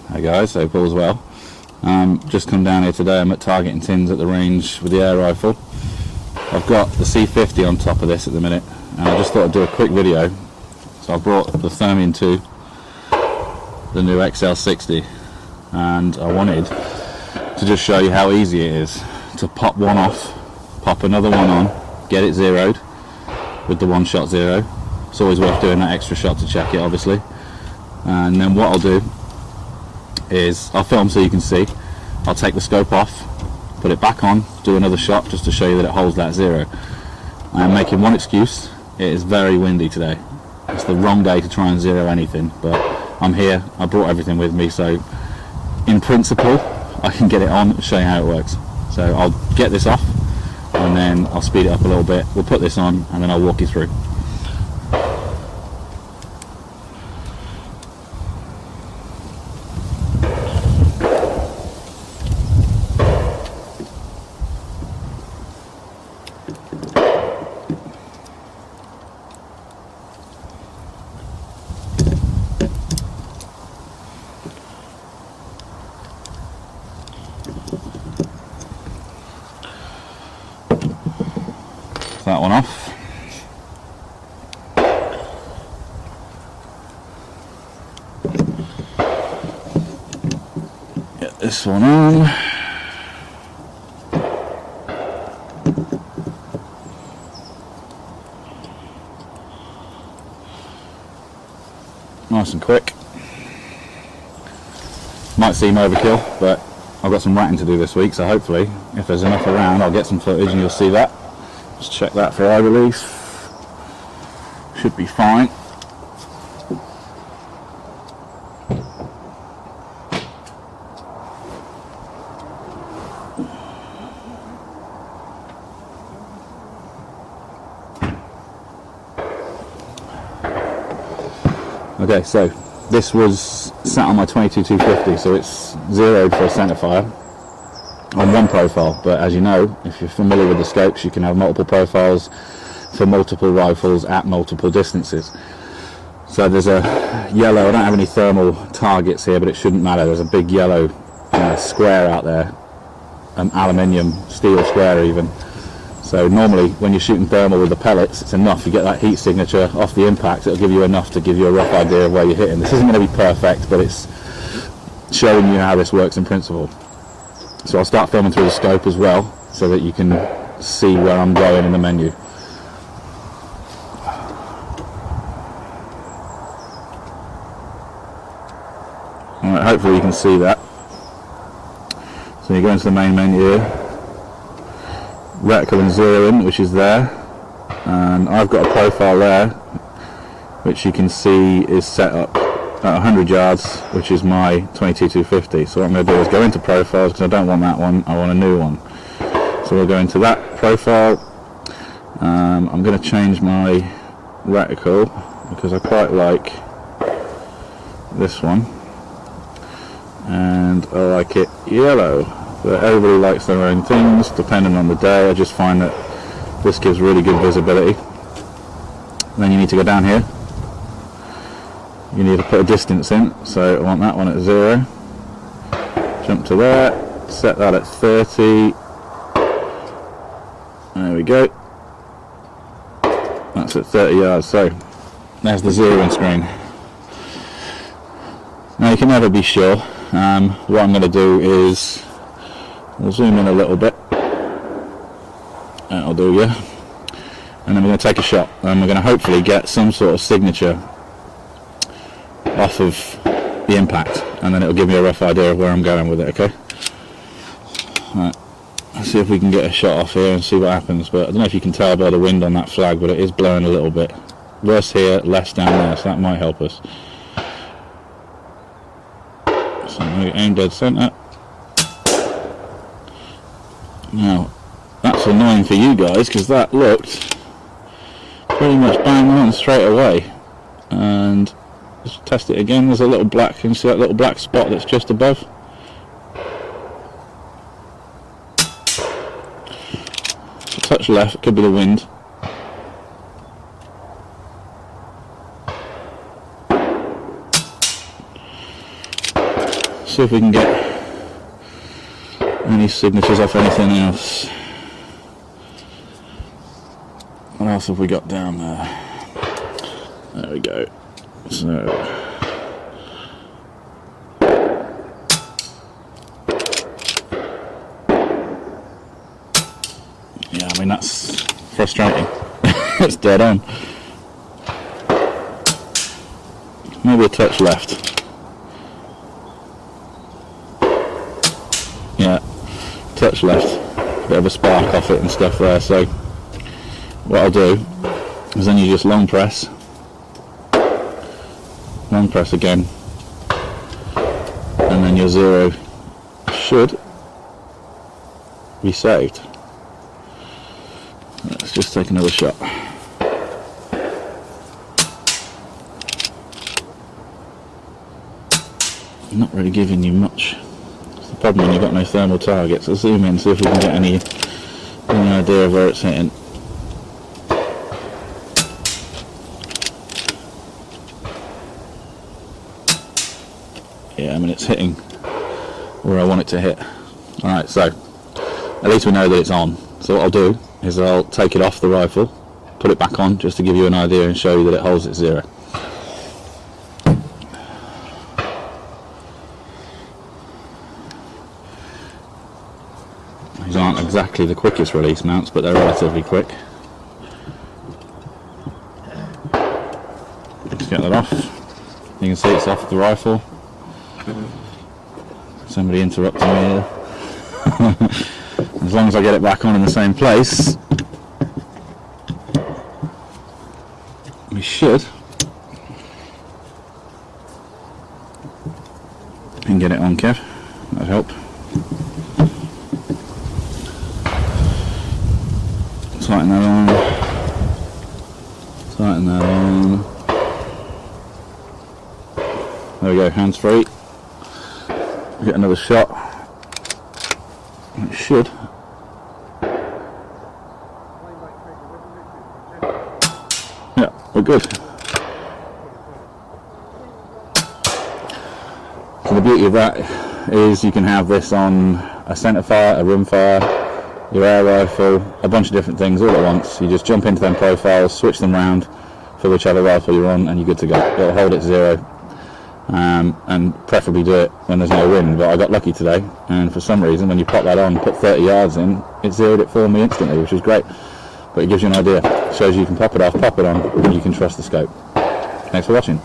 Hey guys, hope all's well. Just come down here today. I'm at targeting tins at the range with the air rifle. I've got the C50 on top of this at the minute, and I just thought I'd do a quick video. So I brought the Thermion 2, the new XL60, and I wanted to just show you how easy it is to pop one off, pop another one on, get it zeroed with the one shot zero. It's always worth doing that extra shot to check it, obviously. And then what I'll do is I'll film so you can see. I'll take the scope off, put it back on, do another shot just to show you that it holds that zero. I am making one excuse: it is very windy today. It's the wrong day to try and zero anything, but I'm here, I brought everything with me, so in principle I can get it on and show you how it works. So I'll get this off and then I'll speed it up a little bit. We'll put this on and then I'll walk you through. That one off. Get this one on. Nice and quick. Might seem overkill, but I've got some ratting to do this week, so hopefully if there's enough around I'll get some footage and you'll see that. Just check that for eye release. Should be fine. Okay, so this was sat on my 22-250, so it's zeroed for a centerfire on one profile, but as you know, if you're familiar with the scopes, you can have multiple profiles for multiple rifles at multiple distances. So there's a yellow, I don't have any thermal targets here, but it shouldn't matter. There's a big yellow square out there, an aluminium steel square even. So normally when you're shooting thermal with the pellets, it's enough. You get that heat signature off the impact, it'll give you enough to give you a rough idea of where you're hitting. This isn't going to be perfect, but it's showing you how this works in principle. So I'll start filming through the scope as well, so that you can see where I'm going in the menu. Alright, hopefully you can see that. So you go into the main menu here, reticle and zeroing, which is there, and I've got a profile there, which you can see is set up at 100 yards, which is my 22-250. So what I'm going to do is go into profiles, because I don't want that one, I want a new one. So we'll go into that profile. I'm going to change my reticle because I quite like this one, and I like it yellow. But everybody likes their own things depending on the day. I just find that this gives really good visibility. Then you need to go down here. You need to put a distance in, so I want that one at 0. Jump to there, set that at 30. There we go. That's at 30 yards, so there's the zeroing screen. Now you can never be sure. What I'm going to do is, we'll zoom in a little bit. That'll do, yeah. And then we're going to take a shot, and we're going to hopefully get some sort of signature off of the impact, and then it'll give me a rough idea of where I'm going with it, okay? Right, let's see if we can get a shot off here and see what happens, but I don't know if you can tell by the wind on that flag, but it is blowing a little bit. Worse here, less down there, so that might help us. So we aim dead centre. Now, that's annoying for you guys, because that looked pretty much bang on straight away. And let's test it again. There's a little black, can you see that little black spot that's just above? A touch left, it could be the wind. See if we can get any signatures off anything else. What else have we got down there? There we go. So yeah, I mean, that's frustrating. It's dead on. Maybe a touch left. Yeah, touch left. Bit of a spark off it and stuff there. So what I'll do is then you just long press again, and then your zero should be saved. Let's just take another shot. Not really giving you much. It's the problem when you've got no thermal targets. Let's zoom in, see if we can get any idea of where it's hitting. Yeah, I mean, it's hitting where I want it to hit. Alright, so at least we know that it's on. So what I'll do is I'll take it off the rifle, put it back on just to give you an idea and show you that it holds at zero. These aren't exactly the quickest release mounts, but they're relatively quick. Just get that off. You can see it's off the rifle. Somebody interrupted me here. As long as I get it back on in the same place, we should and get it on, Kev. That'd help. Tighten that on. Tighten that on. There we go, hands free. Get another shot. It should. Yeah, we're good. So the beauty of that is you can have this on a centre fire, a rim fire, your air rifle, a bunch of different things all at once. You just jump into them profiles, switch them round for whichever rifle you're on, and you're good to go. It'll hold at zero. And preferably do it when there's no wind, but I got lucky today, and for some reason when you pop that on, put 30 yards in, it zeroed it for me instantly, which was great. But it gives you an idea. It shows you can pop it off, pop it on, and you can trust the scope. Thanks for watching.